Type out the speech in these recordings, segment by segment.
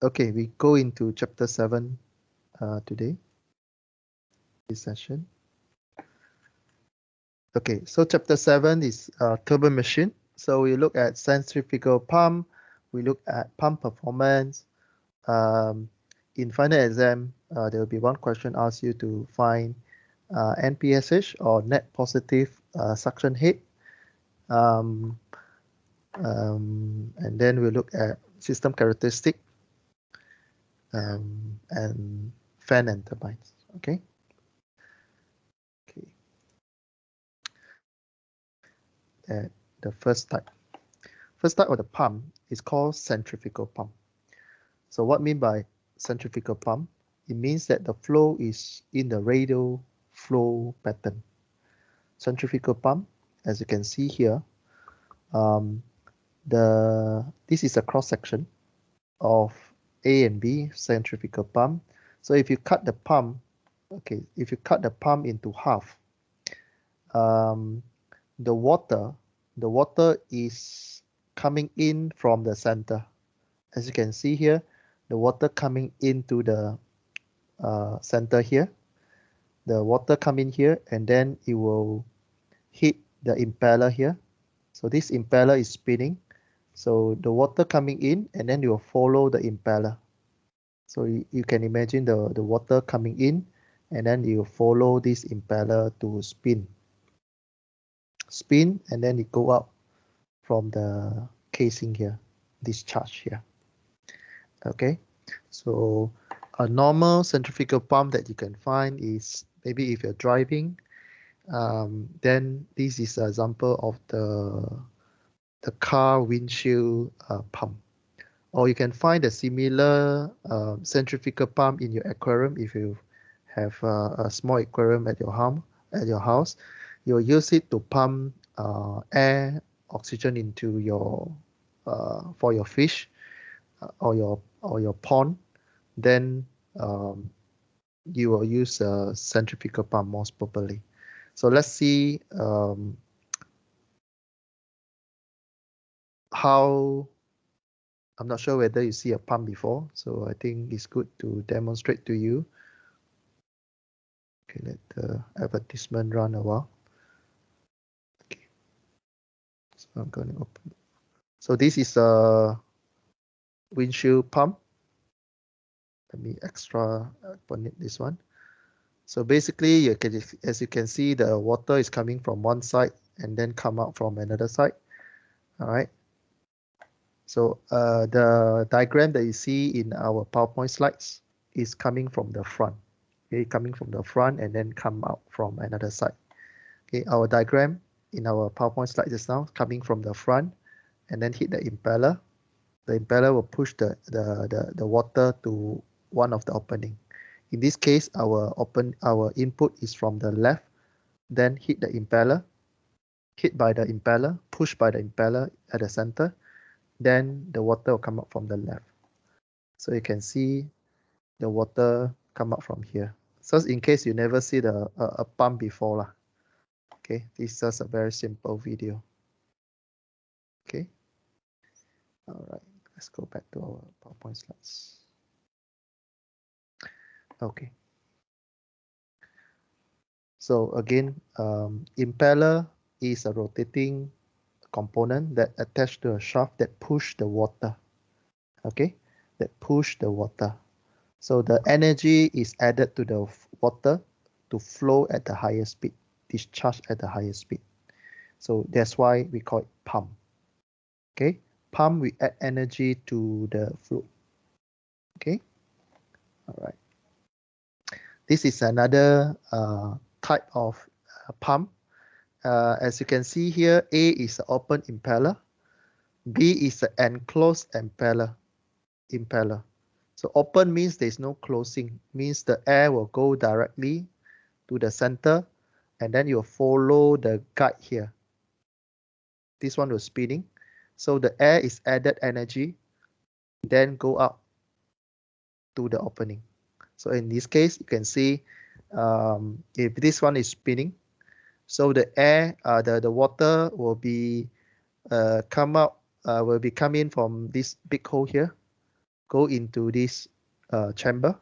Okay, we go into chapter 7 today, this session. Okay, so chapter 7 is turbo machine. So we look at centrifugal pump, we look at pump performance. In final exam, there will be one question asked you to find NPSH or net positive suction head. And then we'll look at system characteristic and fan and turbines. Okay. The first type. First type of the pump is called centrifugal pump. So what I mean by centrifugal pump? It means that the flow is in the radial flow pattern. Centrifugal pump, as you can see here, this is a cross section of A and B centrifugal pump. So if you cut the pump, okay, if you cut the pump into half, the water is coming in from the center. As you can see here, the water coming into the center here. The water come in here and then it will hit the impeller here. So this impeller is spinning. So the water coming in and then you will follow the impeller. So you can imagine the water coming in and then you follow this impeller to spin. Spin and then it go out from the casing here, discharge here. Okay, so a normal centrifugal pump that you can find is maybe if you're driving, then this is an example of the car windshield pump. Or you can find a similar centrifugal pump in your aquarium if you have a small aquarium at your house. You'll use it to pump air, oxygen into your for your fish or your pond. Then you will use a centrifugal pump most probably. So let's see how. I'm not sure whether you see a pump before, so I think it's good to demonstrate to you. Okay, let the advertisement run a while. Okay, so I'm going to open. So this is a windshield pump. Let me open this one. So basically, as you can see, the water is coming from one side and then come out from another side. All right. So the diagram that you see in our PowerPoint slides is coming from the front. Okay, coming from the front and then come out from another side. Okay, our diagram in our PowerPoint slide just now coming from the front and then hit the impeller. The impeller will push the water to one of the opening. In this case, our input is from the left, then hit the impeller, hit by the impeller, pushed by the impeller at the center, then the water will come out from the left. So you can see the water come out from here. So in case you never see a pump before lah. Okay, this is just a very simple video. Okay. All right, let's go back to our PowerPoint slides. Okay. So again, impeller is a rotating component that attached to a shaft that push the water. Okay, that push the water. So the energy is added to the water to flow at the higher speed, discharge at the higher speed. So that's why we call it pump. Okay, pump, we add energy to the flow. Okay, all right. This is another type of pump. As you can see here, A is an open impeller, B is an enclosed impeller. So open means there's no closing, means the air will go directly to the center and then you'll follow the guide here. This one was spinning. So the air is added energy, then go up to the opening. So in this case, you can see if this one is spinning, so the air, the water will be come out, will be coming from this big hole here. go into this chamber,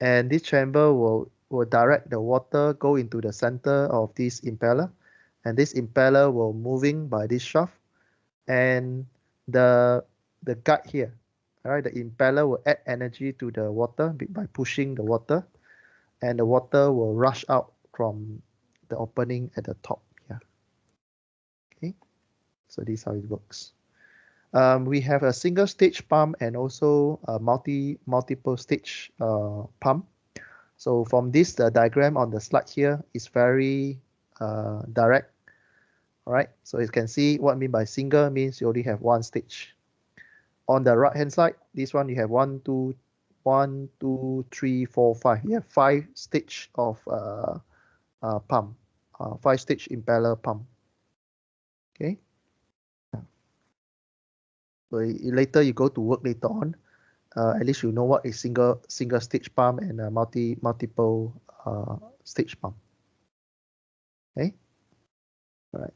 and this chamber will direct the water go into the center of this impeller, and this impeller will moving by this shaft, and the gut here, all right, the impeller will add energy to the water by pushing the water, and the water will rush out from the opening at the top here. Okay, so this is how it works. We have a single stage pump and also a multiple stage pump. So from this, the diagram on the slide here is very direct. All right, so you can see what I mean by single means you only have one stage. On the right hand side, this one you have 1, 2, 3, 4, 5. You have 5 stage of pump, 5 stage impeller pump. Okay. So later you go to work later on, at least you know what is single stage pump and a multiple stage pump. Okay. All right.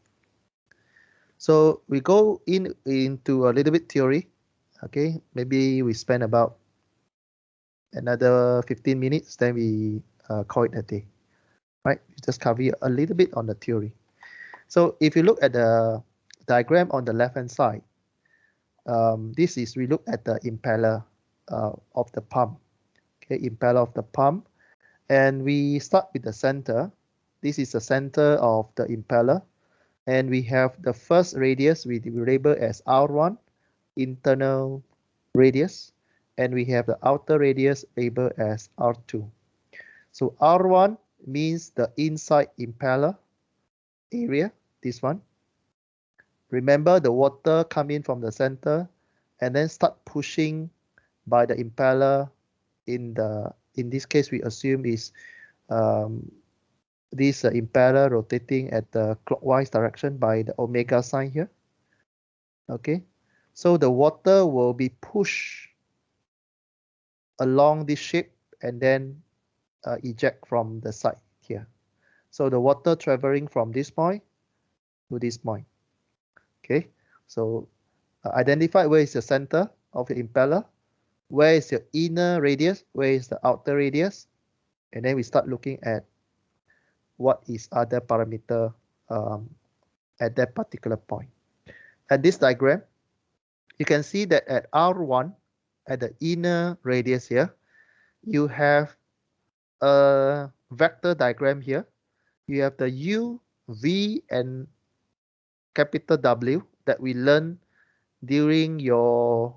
So we go into a little bit theory. Okay, maybe we spend about another 15 minutes, then we call it a day. Right, just cover a little bit on the theory. So if you look at the diagram on the left hand side, this is we look at the impeller of the pump. Okay, impeller of the pump, and we start with the center. This is the center of the impeller, and we have the first radius we label as R1, internal radius, and we have the outer radius labeled as R2. So R1 means the inside impeller area, this one. Remember, the water come in from the center and then start pushing by the impeller in this case we assume is this impeller rotating at the clockwise direction by the omega sign here. Okay, so the water will be pushed along this shape and then eject from the side here. So the water traveling from this point to this point. Okay, so identify where is the center of the impeller, where is your inner radius, where is the outer radius, and then we start looking at what is other parameter at that particular point. At this diagram, you can see that at R1, at the inner radius here, you have a vector diagram here. You have the U, V, and capital W that we learned during your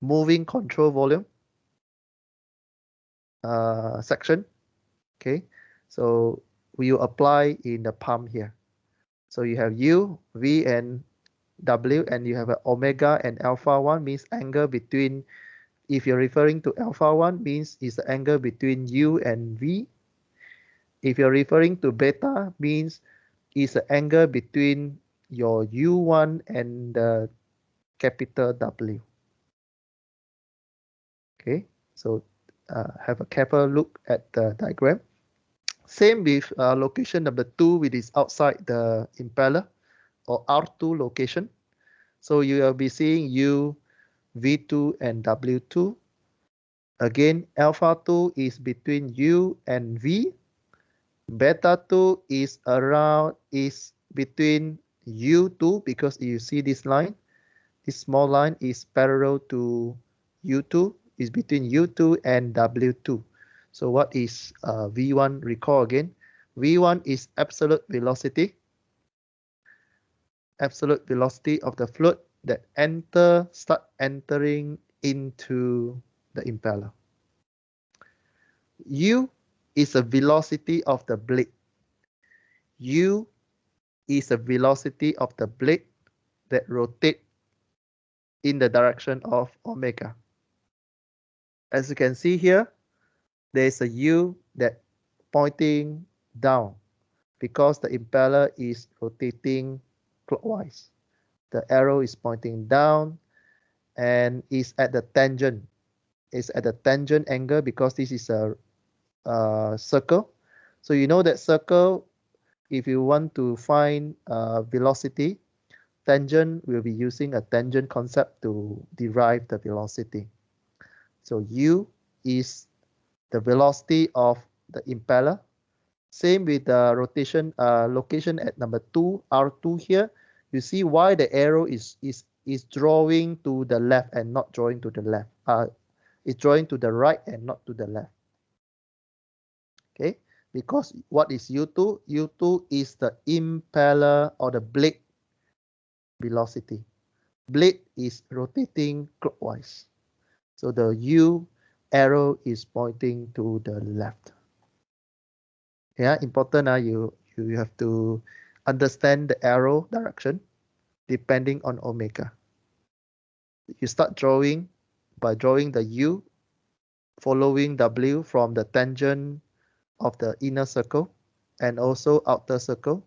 moving control volume section. Okay, so we will apply in the pump here. So you have U, V, and W, and you have an omega and alpha 1 means angle between, if you're referring to alpha 1 means is the angle between U and V. If you're referring to beta means is the angle between your U1 and the capital W. Okay, so have a careful look at the diagram. Same with location number 2, which is outside the impeller, or R2 location. So you will be seeing U, V2, and W2. Again, alpha 2 is between U and V. Beta 2 is between U2, because you see this line. This small line is parallel to U2, is between U2 and W2. So what is V1? Recall again. V1 is absolute velocity of the fluid that start entering into the impeller. U is a velocity of the blade. U is a velocity of the blade that rotate in the direction of omega. As you can see here, there is a U that pointing down because the impeller is rotating clockwise. The arrow is pointing down and is at the tangent. It's at the tangent angle because this is a circle. So you know that circle, if you want to find velocity, tangent, we'll be using a tangent concept to derive the velocity. So U is the velocity of the impeller. Same with the rotation location at number 2, R2 here. You see why the arrow is drawing to the left and not drawing to the left. It's drawing to the right and not to the left. Okay, because what is U2? U2 is the impeller or the blade velocity. Blade is rotating clockwise. So the U arrow is pointing to the left. Yeah, important. You have to understand the arrow direction depending on omega. You start drawing by drawing the U, following W from the tangent of the inner circle and also outer circle.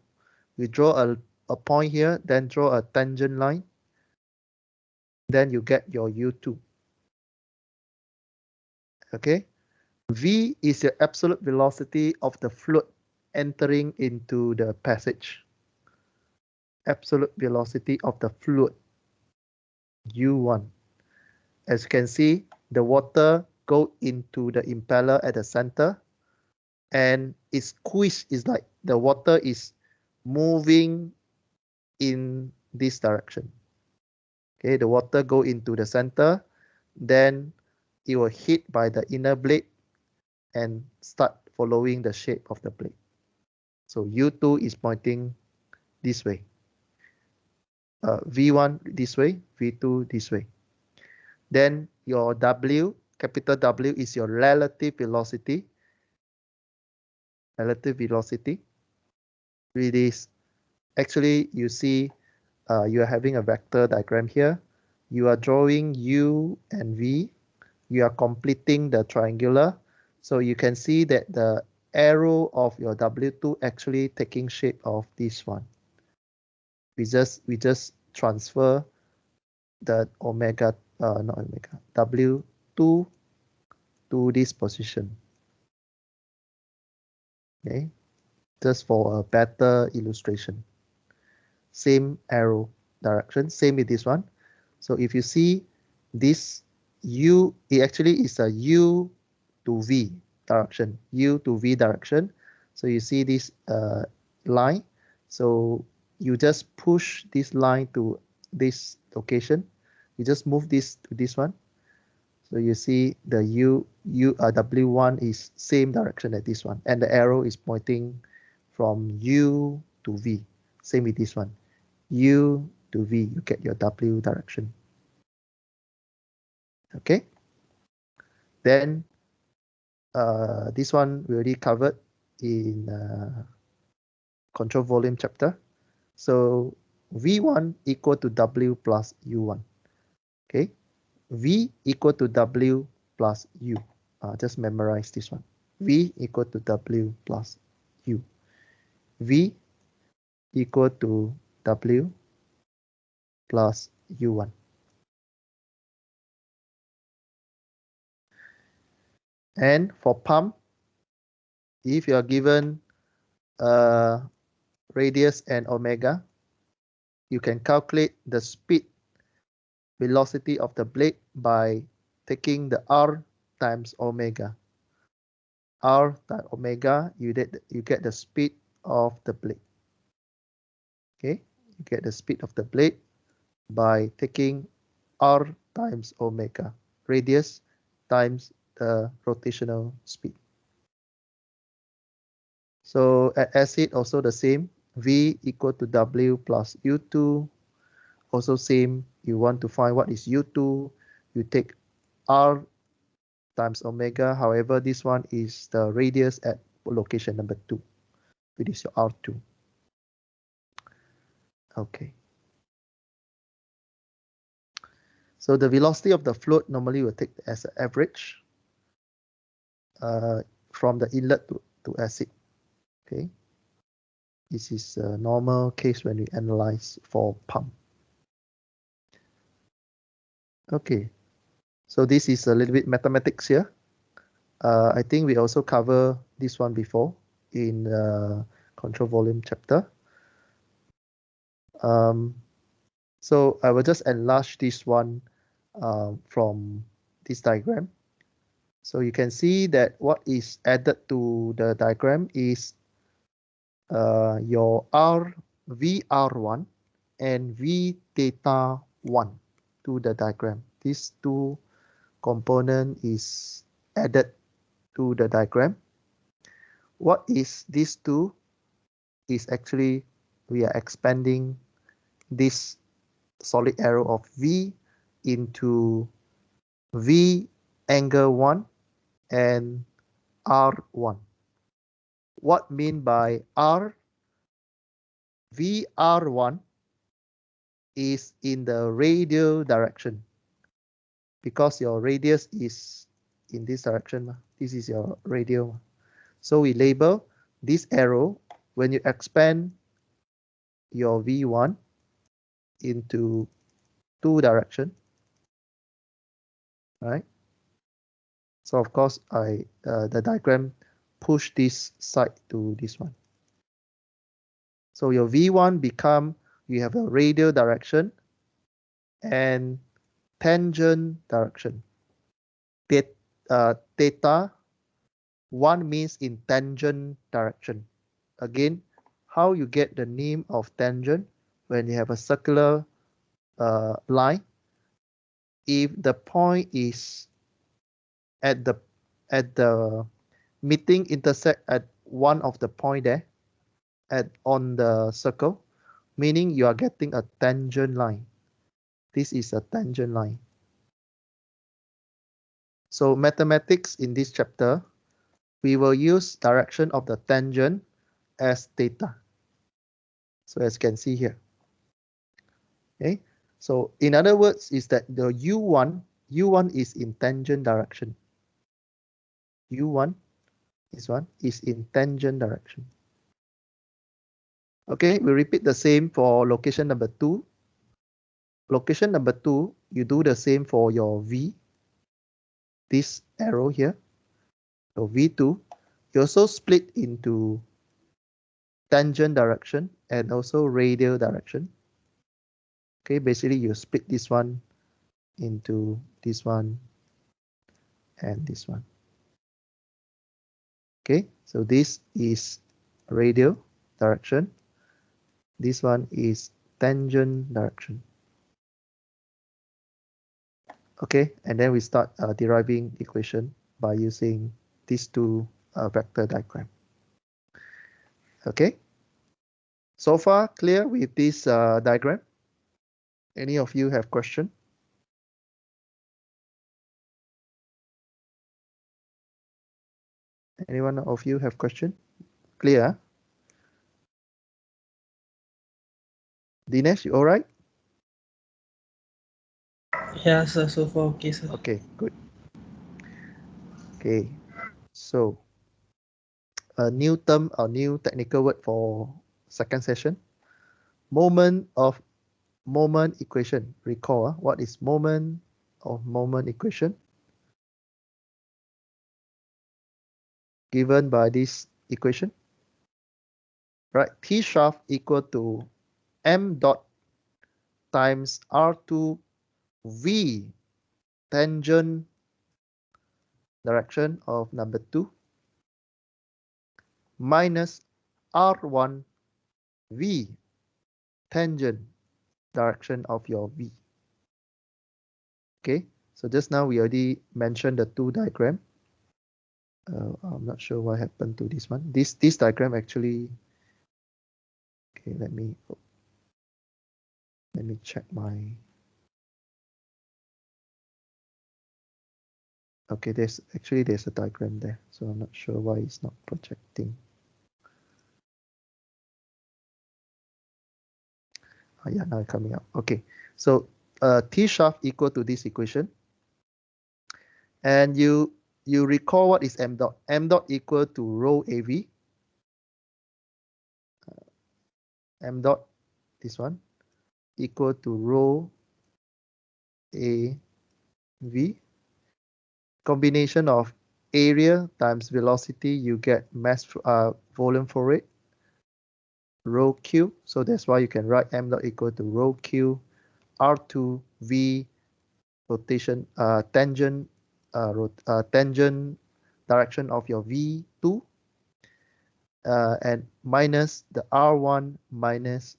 You draw a point here, then draw a tangent line. Then you get your U2. Okay. V is the absolute velocity of the fluid entering into the passage. Absolute velocity of the fluid, U1. As you can see, the water go into the impeller at the center, and its squish is like the water is moving in this direction. Okay, the water go into the center, then it will hit by the inner blade and start following the shape of the blade. So U2 is pointing this way. V1 this way, V2 this way. Then your W, capital W, is your relative velocity. Relative velocity. It is actually, you see, you are having a vector diagram here. You are drawing U and V. You are completing the triangular. So you can see that the arrow of your W2 actually taking shape of this one. We just transfer the omega, not omega, W2 to this position. Okay, just for a better illustration. Same arrow direction, same with this one. So if you see this U, it actually is a U to V direction, U to V direction. So you see this line. So you just push this line to this location. You just move this to this one. So you see the W1 is same direction as this one, and the arrow is pointing from U to V. Same with this one, U to V. You get your W direction. Okay. Then this one we already covered in control volume chapter. So V1 equal to W plus U1. Okay. V equal to W plus U. Just memorize this one. V equal to W plus U. V equal to W plus U1. And for pump, if you are given radius and omega, you can calculate the speed velocity of the blade by taking the R times omega. R times omega, you get the speed of the blade. Okay, you get the speed of the blade by taking R times omega, radius times the rotational speed. So at acid also the same, V equal to W plus U2. Also same, you want to find what is U2, you take R times omega. However, this one is the radius at location number 2. It is your R2. Okay. So the velocity of the fluid normally will take as an average from the inlet to acid. Okay. This is a normal case when we analyze for pump. Okay. So this is a little bit mathematics here. I think we also cover this one before in control volume chapter. So I will just enlarge this one from this diagram. So you can see that what is added to the diagram is your VR1 and V theta 1 to the diagram. These two component is added to the diagram. What is these two is actually we are expanding this solid arrow of V into V angle 1 and R1. What mean by VR1 is in the radial direction because your radius is in this direction. This is your radial. So we label this arrow when you expand your V1 into two direction, right? So of course the diagram push this side to this one. So your V1 become you have a radial direction and tangent direction. Theta 1 means in tangent direction. Again, how you get the name of tangent when you have a circular line? If the point is at the meeting intersect at one of the point there on the circle, meaning you are getting a tangent line. This is a tangent line. So mathematics in this chapter, we will use direction of the tangent as theta. So as you can see here. Okay. So in other words, is that the U1 is in tangent direction. U1 is in tangent direction. Okay, we repeat the same for location number 2. Location number 2, you do the same for your V. This arrow here. So V2, you also split into tangent direction and also radial direction. Okay, basically you split this one into this one and this one. Okay, so this is radial direction. This one is tangent direction. Okay, and then we start deriving equation by using these two vector diagram. Okay, so far clear with this diagram? Any of you have question? Anyone of you have question? Clear? Dinesh, you all right? Yeah, sir. So far, okay, sir. Okay, good. Okay, so a new term or new technical word for second session. Moment equation. Recall what is moment equation? Given by this equation. Right, T shaft equal to m dot times R2 V tangent direction of number 2 minus R1 V tangent direction of your V. Okay, so just now we already mentioned the two diagram. I'm not sure what happened to this one. This diagram actually. Okay, let me check my. Okay, there's a diagram there, so I'm not sure why it's not projecting. Yeah, now it's coming out. Okay, so T shaft equal to this equation, and you recall what is m dot? M dot equal to rho AV. M dot, this one, equal to rho AV. Combination of area times velocity, you get mass volume flow rate, rho Q. So that's why you can write m dot equal to rho Q R2 V rotation tangent tangent direction of your V2 and minus the R1 minus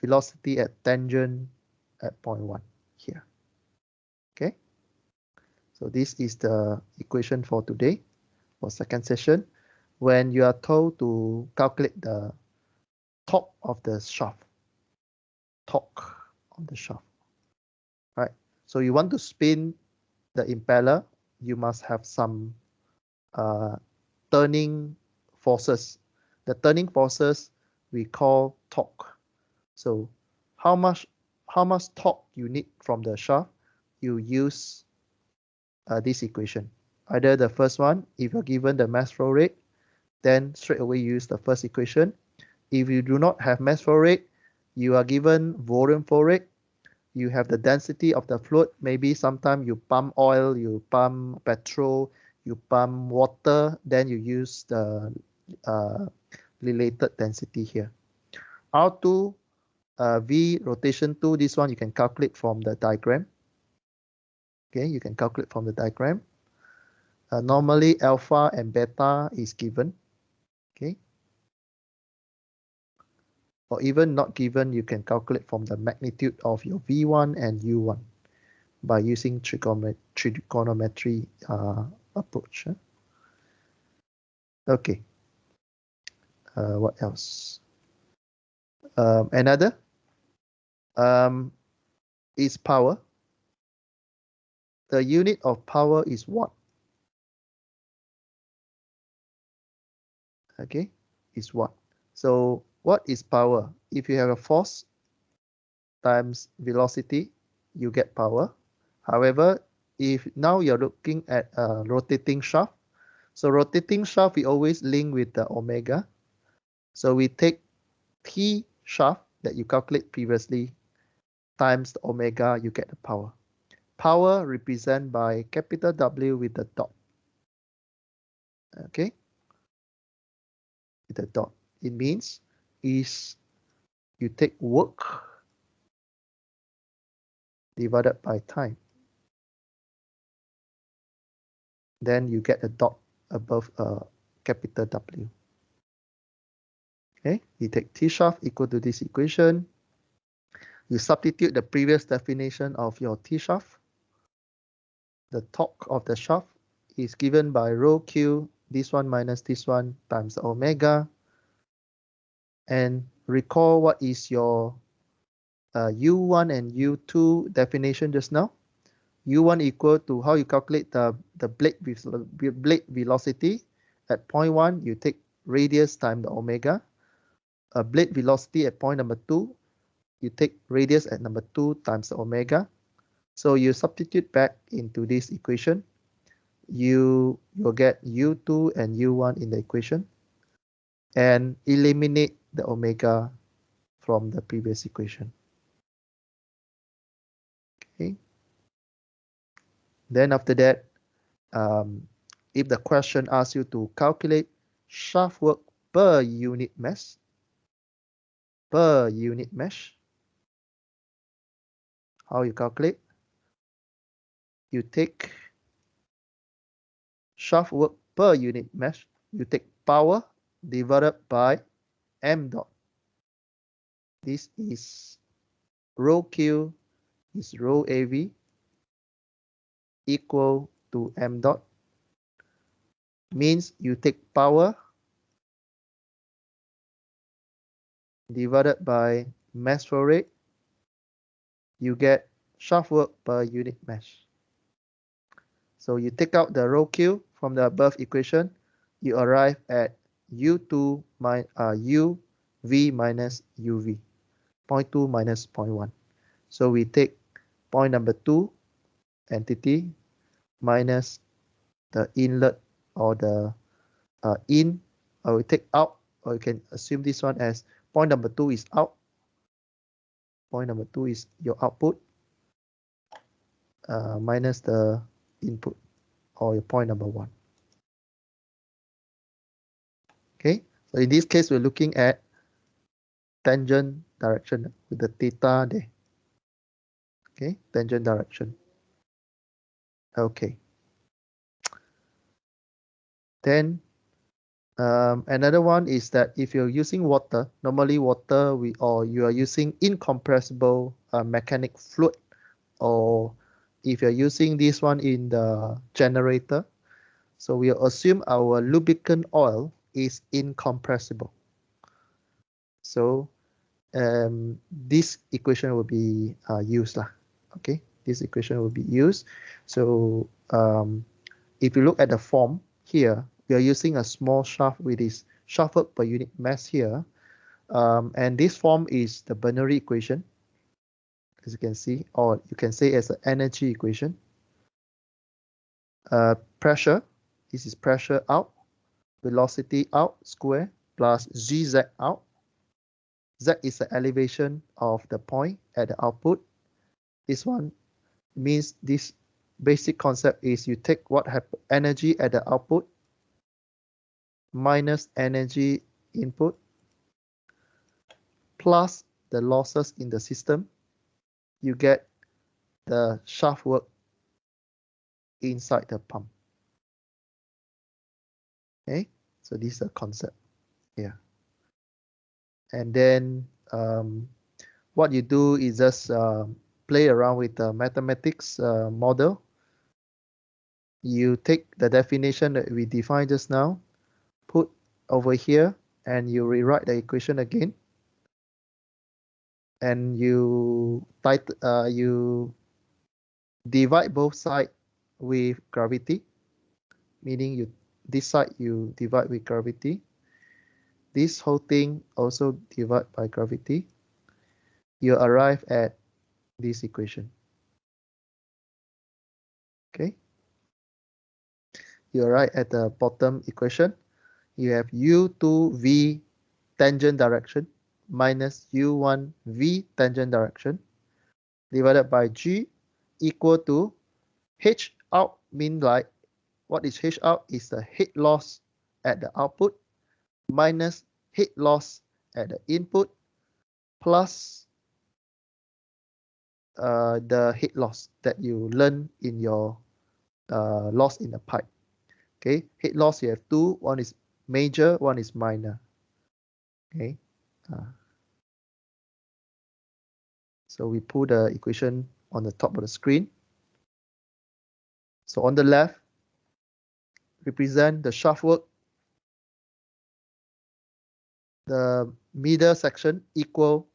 velocity at tangent at point 1 here. Okay, so this is the equation for today for second session. When you are told to calculate the torque of the shaft, torque on the shaft, right? So you want to spin the impeller, you must have some turning forces. The turning forces we call torque. So how much torque you need from the shaft? You use this equation. Either the first one, if you're given the mass flow rate, then straight away use the first equation. If you do not have mass flow rate, you are given volume flow rate. You have the density of the fluid. Maybe sometime you pump oil, you pump petrol, you pump water, then you use the related density here. R2 V rotation 2, this one you can calculate from the diagram. Okay, you can calculate from the diagram. Normally alpha and beta is given. Okay, or even not given, you can calculate from the magnitude of your V1 and U1 by using trigonometry approach. Okay, what else? Another is power. The unit of power is watt. Okay, is watt. So what is power? If you have a force times velocity, you get power. However, if now you're looking at a rotating shaft, so rotating shaft we always link with the omega. So we take T shaft that you calculate previously times the omega, you get the power. Power represented by capital W with the dot. Okay, with the dot. It means is you take work divided by time. Then you get a dot above a capital W. Okay, you take T shaft equal to this equation. You substitute the previous definition of your T shaft. The torque of the shaft is given by rho Q, this one minus this one times omega. And recall what is your U1 and U2 definition just now. U1 equal to how you calculate the blade velocity. At point 1, you take radius times the omega. Blade velocity at point number 2, you take radius at number 2 times the omega. So you substitute back into this equation. You will get U2 and U1 in the equation and eliminate the omega from the previous equation. Okay. Then after that, if the question asks you to calculate shaft work per unit mesh, how you calculate? You take shaft work per unit mesh, you take power divided by m dot. This is rho Q is rho AV equal to m dot. Means you take power divided by mass flow rate, you get shaft work per unit mesh. So you take out the rho Q from the above equation, you arrive at U2 UV minus UV, 0.2 minus 0.1. So we take point number 2 entity minus the inlet or the in, or we take out, or you can assume this one as point number 2 is out. Point number 2 is your output minus the input, or your point number 1. Okay, so in this case, we're looking at tangent direction with the theta there. Okay, tangent direction. Okay. Then another one is that if you're using water, normally water or you are using incompressible mechanic fluid, or if you're using this one in the generator, so we assume our lubricant oil is incompressible. So this equation will be used. Okay, this equation will be used. So if you look at the form here, we are using a small shaft with this shaft work per unit mass here. And this form is the Bernoulli equation, as you can see, or you can say as an energy equation. Pressure, this is pressure out, velocity out square plus Gz out. Z is the elevation of the point at the output. This one means this basic concept is you take what energy at the output minus energy input plus the losses in the system. You get the shaft work inside the pump. Okay, so this is the concept here. And then what you do is just play around with the mathematics model. You take the definition that we defined just now, put over here, and you rewrite the equation again. And you divide both sides with gravity, meaning this side you divide with gravity. This whole thing also divide by gravity. You arrive at this equation. Okay. You arrive at the bottom equation. You have U2V tangent direction minus U1V tangent direction divided by G equal to H out, mean like what is H out is the heat loss at the output minus heat loss at the input plus the heat loss that you learn in your loss in the pipe. Okay, heat loss you have two, one is major, one is minor. Okay, so we put the equation on the top of the screen. So on the left, represent the shaft work, the middle section equal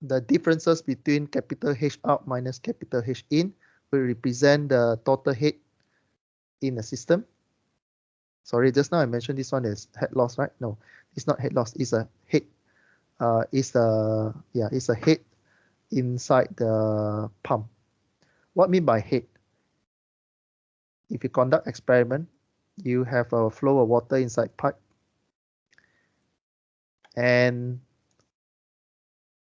the differences between capital H out minus capital H in will represent the total heat in the system. Sorry, just now I mentioned this one is head loss, right? No, it's not head loss. It's a heat. It's a heat inside the pump. What I mean by heat? If you conduct experiment, you have a flow of water inside pipe, and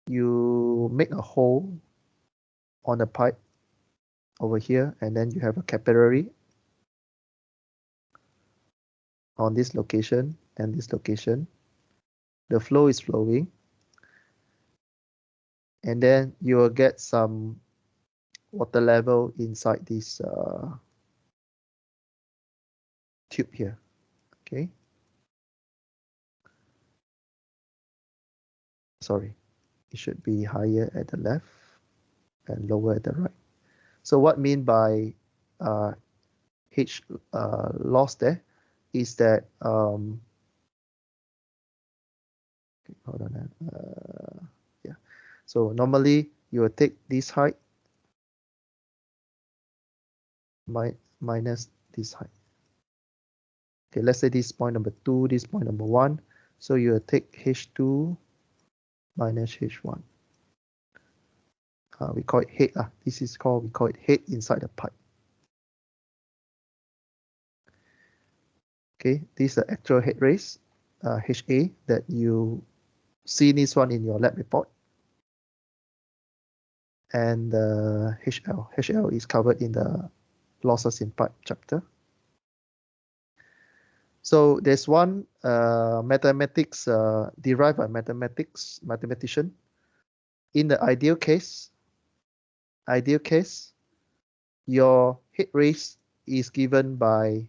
you make a hole on the pipe over here, and then you have a capillary on this location and this location. The flow is flowing, and then you will get some water level inside this tube here. Okay. Sorry, it should be higher at the left and lower at the right. So what I mean by H loss there is that hold on, yeah. So normally you will take this height minus this height. Okay, let's say this is point number 2, this is point number 1. So you will take H2 minus H1. We call it head. This is called, we call it head inside the pipe. Okay, this is the actual head race, HA, that you see this one in your lab report. And HL is covered in the losses in pipe chapter. So there's one mathematics derived by mathematician. In the ideal case, ideal case, your head race is given by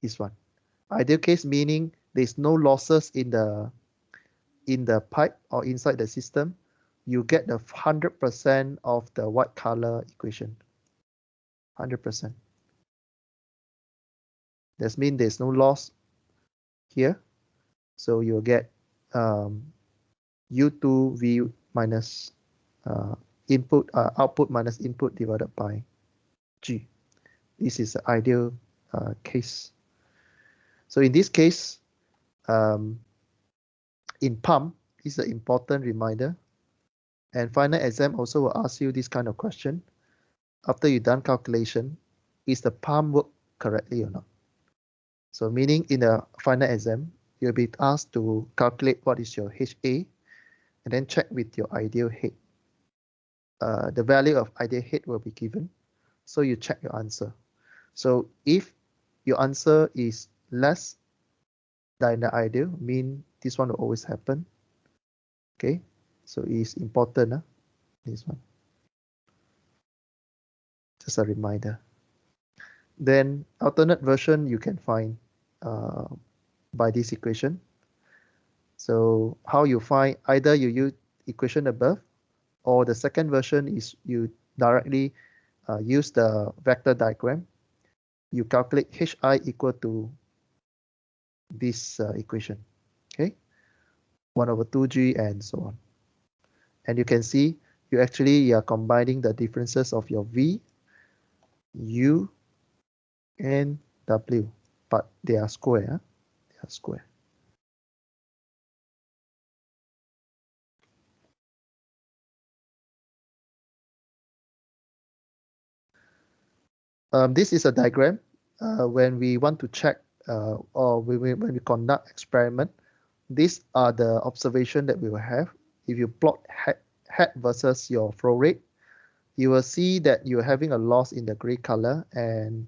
this one. Ideal case meaning there's no losses in the pipe or inside the system. You get the 100% of the white color equation. 100%. That means there's no loss here. So you'll get U2V minus output minus input divided by G. This is the ideal case. So in this case, in pump, this is an important reminder. And final exam also will ask you this kind of question. After you've done calculation, is the pump work correctly or not? So meaning in the final exam, you'll be asked to calculate what is your HA and then check with your ideal head. The value of ideal head will be given. So you check your answer. So if your answer is less than the ideal, mean this one will always happen. Okay, so it's important, this one. Just a reminder. Then alternate version you can find by this equation. So how you find, either you use equation above, or the second version is you directly use the vector diagram. You calculate HI equal to this equation, okay? 1/2G and so on. And you can see you actually are combining the differences of your V, U, and W, but they are square. They are square. This is a diagram when we want to check or when we conduct experiment. These are the observation that we will have. If you plot head versus your flow rate, you will see that you're having a loss in the gray color, and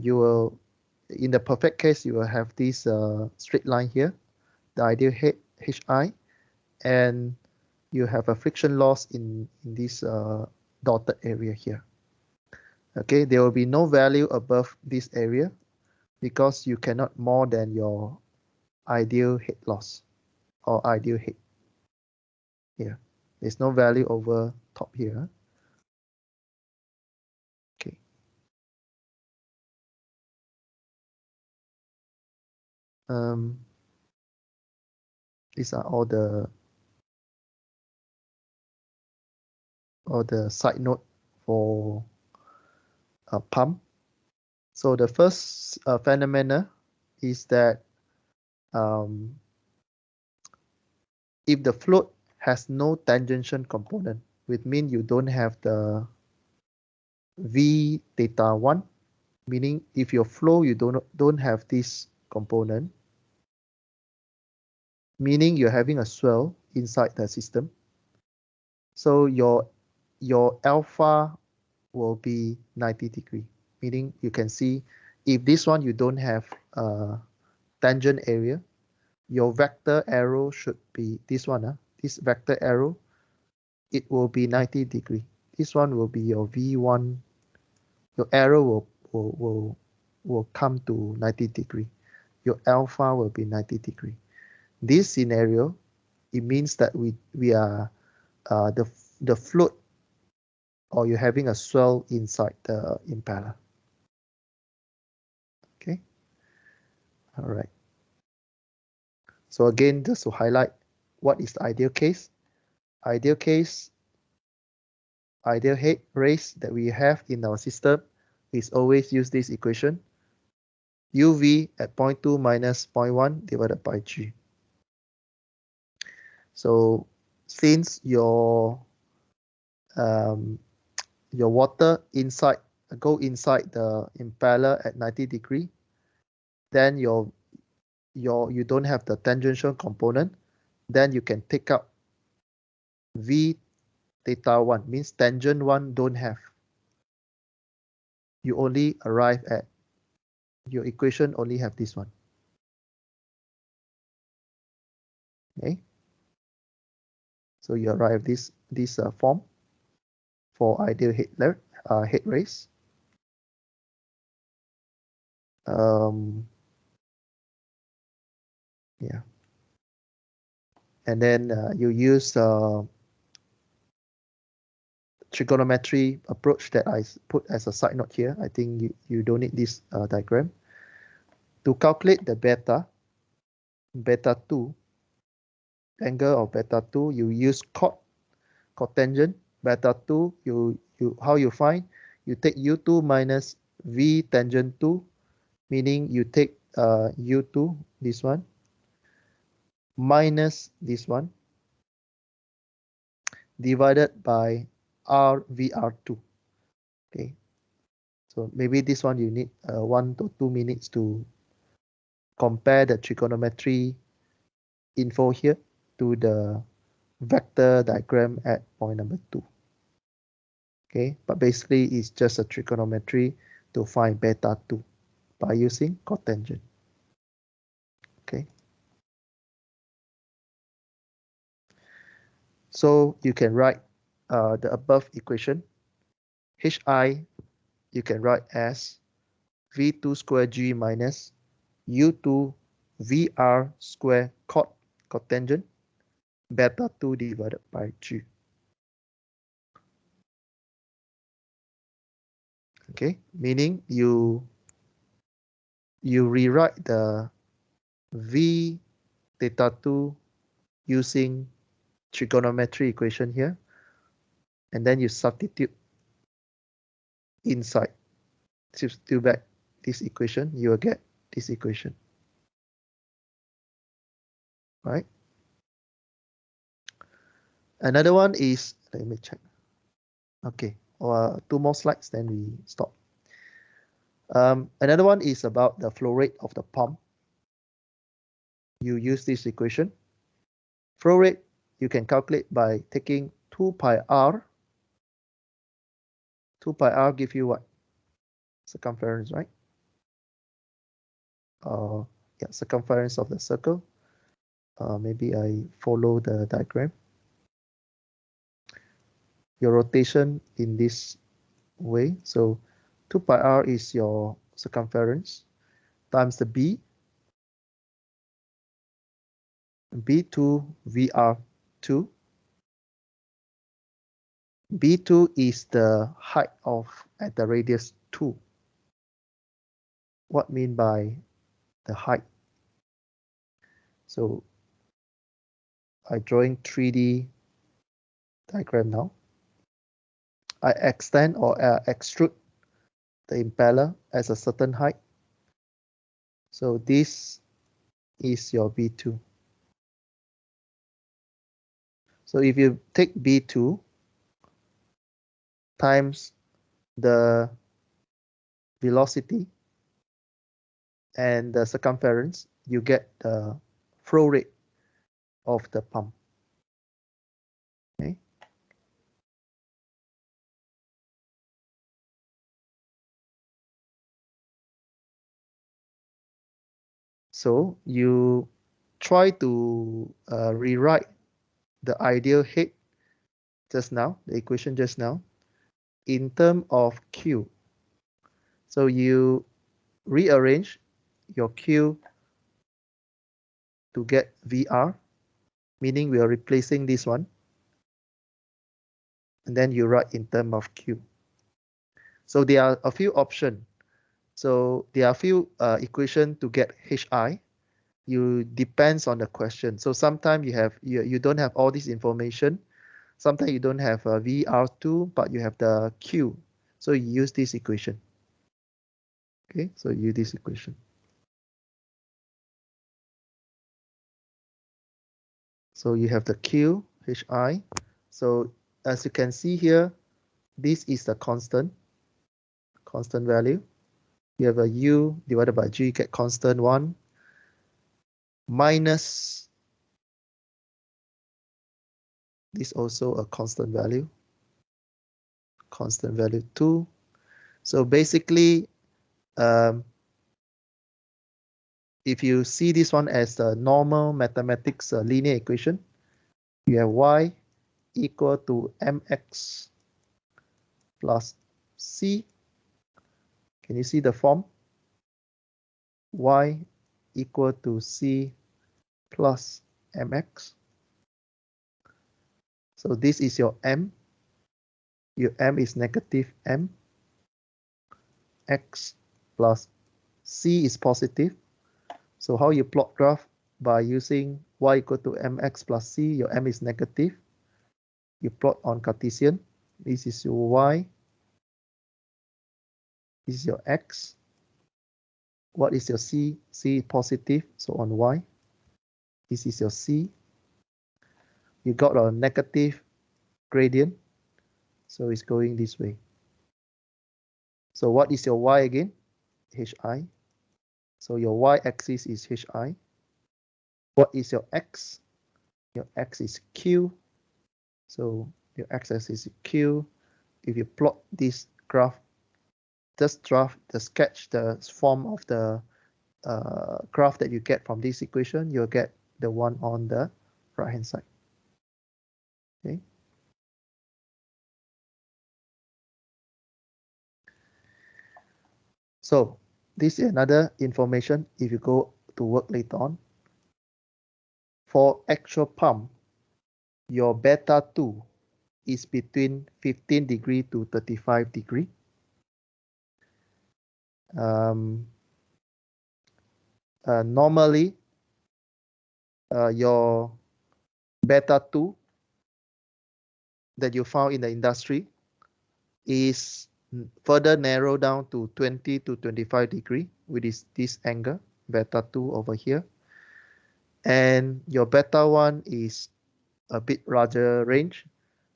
you will, in the perfect case, you will have this straight line here, the ideal head HI, and you have a friction loss in this dotted area here. Okay, there will be no value above this area because you cannot more than your ideal head loss or ideal head here. There's no value over top here. Okay. These are all the side note for a pump. So the first phenomena is that if the float has no tangential component, which means you don't have the V theta 1, meaning if your flow you don't have this component, meaning you're having a swell inside the system. So your alpha will be 90 degree, meaning you can see if this one you don't have a tangent area, your vector arrow should be this one, this vector arrow, it will be 90 degree. This one will be your V1, your arrow will come to 90 degree. Your alpha will be 90 degree. This scenario, it means that we are the float, or you're having a swell inside the impeller. Okay. All right. So again, just to highlight, what is the ideal case? Ideal case, ideal head race that we have in our system is always use this equation. UV at 0.2 minus 0.1 divided by G. So since your water go inside the impeller at 90 degree, then you don't have the tangential component, then you can take out V theta 1, means tangent 1 don't have. You only arrive at your equation only have this one. Okay. So you arrive this form for ideal head race. Yeah. And then you use trigonometry approach that I put as a side note here. I think you don't need this diagram. To calculate the beta 2 angle of beta 2, you use cotangent. Beta 2, how you find? You take U2 minus V tangent 2, meaning you take U2, this one, minus this one, divided by RVR2. Okay, so maybe this one you need 1 to 2 minutes to compare the trigonometry info here to the vector diagram at point number 2. Okay, but basically it's just a trigonometry to find beta 2 by using cotangent. Okay, so you can write the above equation. Hi you can write as V2 square G minus U2 VR square cotangent beta 2 divided by G. Okay, meaning you rewrite the V theta 2 using trigonometry equation here, and then you substitute inside. Substitute back this equation, you will get this equation. Right? Another one is, let me check. Okay, 2 more slides, then we stop. Another one is about the flow rate of the pump. You use this equation. Flow rate you can calculate by taking 2 pi r. 2 pi r give you what? Circumference, right? Yeah, circumference of the circle. Maybe I follow the diagram. Your rotation in this way. So 2 pi r is your circumference times the b. B2 VR2. B2 is the height at the radius 2. What mean by the height? So I'm drawing 3D diagram now. I extend or extrude the impeller as a certain height. So this is your B2. So if you take B2 times the velocity and the circumference, you get the flow rate of the pump. Okay. So you try to rewrite the ideal head just now, the equation just now, in terms of Q. So you rearrange your Q to get VR, meaning we are replacing this one. And then you write in terms of Q. So there are a few options. So there are a few equations to get HI. You depends on the question. So sometimes you don't have all this information. Sometimes you don't have a VR2, but you have the Q. So you use this equation. Okay, so you use this equation. So you have the Q, HI. So as you can see here, this is the constant value. You have a U divided by G, get constant 1, minus this also a constant value 2. So basically, if you see this one as the normal mathematics linear equation, you have y equal to mx plus C. Can you see the form? Y equal to C plus mx. So this is your m. Your m is negative m. X plus C is positive. So how you plot graph? By using y equal to mx plus c, your m is negative. You plot on Cartesian. This is your y. This is your x. What is your c? C is positive, so on y. This is your c. You got a negative gradient, so it's going this way. So what is your y again? Hi. So your y-axis is hi. What is your x? Your x is q. So your x-axis is q. If you plot this graph, just draft the sketch, the form of the graph that you get from this equation, you'll get the one on the right-hand side. Okay. So this is another information if you go to work later on. For actual pump, your beta 2 is between 15 degree to 35 degree. Normally, your beta 2 that you found in the industry is further narrowed down to 20 to 25 degree with this angle, beta 2 over here. And your beta 1 is a bit larger range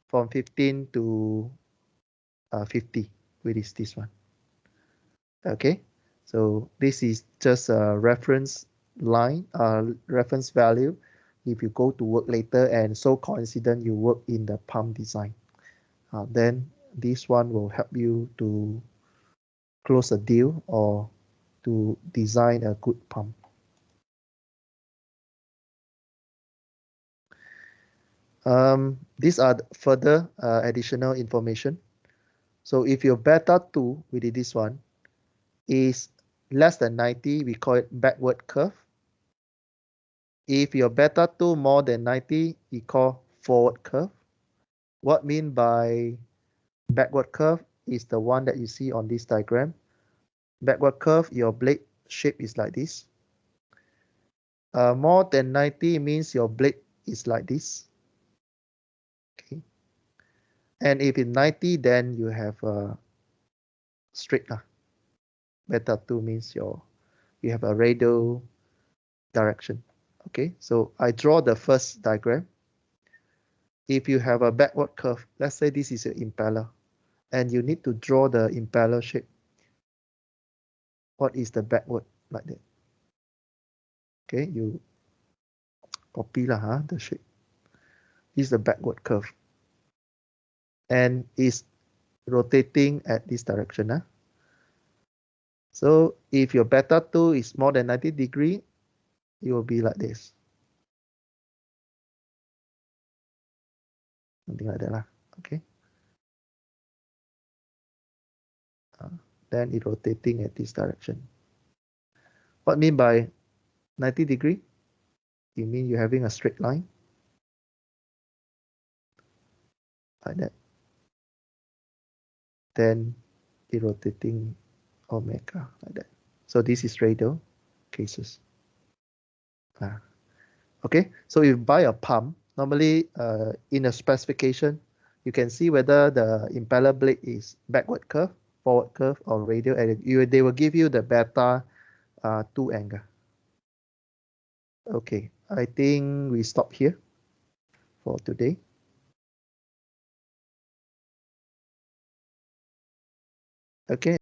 from 15 to 50 with this one. Okay, so this is just a reference line, reference value. If you go to work later and so coincident you work in the pump design, then this one will help you to close a deal or to design a good pump. These are further additional information. So if your beta 2, we did this one, is less than 90, we call it backward curve. If your beta 2 more than 90, we call forward curve. What mean by backward curve is the one that you see on this diagram. Backward curve, your blade shape is like this. More than 90 means your blade is like this. Okay. And if it's 90, then you have a straight line. Beta 2 means you have a radial direction. Okay, so I draw the first diagram. If you have a backward curve, let's say this is an impeller, and you need to draw the impeller shape. What is the backward like that? Okay, you copy lah, the shape. This is the backward curve. And it's rotating at this direction. So if your beta 2 is more than 90 degree, it will be like this. Something like that lah. Okay. Then it's rotating at this direction. What mean by 90 degree? You mean you're having a straight line like that. Then it's rotating omega like that. So this is radial cases. Okay, so if you buy a pump, normally in a specification, you can see whether the impeller blade is backward curve, forward curve, or radial, and they will give you the beta 2 angle. Okay, I think we stop here for today. Okay.